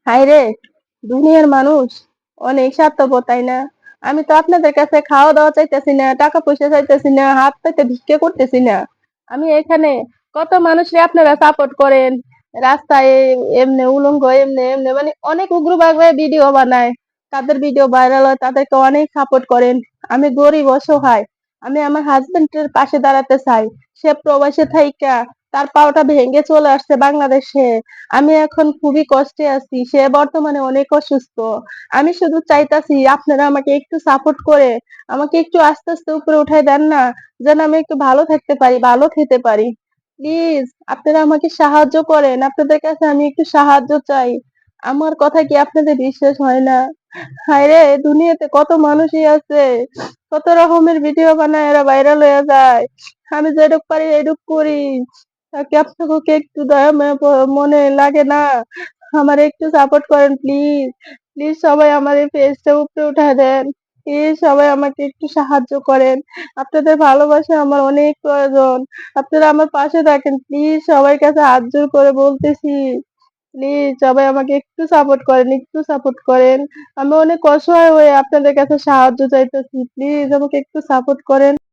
হায়রে! দুনিয়ার মানুষ অনেক স্বার্থপর, তাই না? আমি তো আপনাদের কাছে খাওয়া-দাওয়া চাইতেছি না, টাকা-পয়সা চাইতেছি না, হাত পেতে ভিক্ষা করতেছি না। আমি এখানে কত মানুষরে আপনারা সাপোর্ট করেন। রাস্তায় এমনে উলঙ্গ, এমনে মানে অনেক উগ্রভাবে ভিডিও বানায়। তাদের ভিডিও ভাইরাল হয়, তাদেরকে অনেক সাপোর্ট করেন। আমি গরিব, অসহায়। আমি আমার হাসব্যান্ডের পাশে দাঁড়াতে চাই। সে প্রবাসে থাইকা তার পাওটা ভেঙে চলে আসছে বাংলাদেশে। আমি এখন খুবই কষ্টে আছি। সে বর্তমানে অনেক অসুস্থ। আমি শুধু চাইতাছি আপনারা আমাকে একটু সাপোর্ট করে আমাকে একটু আস্তে, আস্তে উপরে উঠায় দেন না। যেন আমি একটু ভালো থাকতে পারি, ভালো খেতে পারি। প্লিজ আপনারা আমাকে সাহায্য করেন। আপনাদের কাছে আমি একটু সাহায্য চাই। আমার কথা কি আপনাদের বিশ্বাস হয় না? হায়রে! দুনিয়াতে কত মানুষই আছে। কত রকমের ভিডিও বানায় এরা ভাইরাল হইয়া যায়। আমি যেটুক পারি এটুক করি। কি আপনাকে একটু দয়া মায়া মনে লাগে না? আমারে একটু সাপোর্ট করেন প্লিজ। প্লিজ সবাই আমার এই পেজটা উপরে উঠায় দেন। প্লিজ সবাই আমাকে একটু সাহায্য করেন। আপনাদের ভালোবাসা আমার অনেক প্রয়োজন। আপনারা আমার পাশে থাকেন। প্লিজ সবার কাছে হাত জোড় করে বলতেছি। প্লিজ সবাই আমাকে একটু সাপোর্ট করেন, একটু সাপোর্ট করেন। আমি অনেক অসহায় হয়ে আপনাদের কাছে সাহায্য চাইতেছি। প্লিজ আমাকে একটু সাপোর্ট করেন।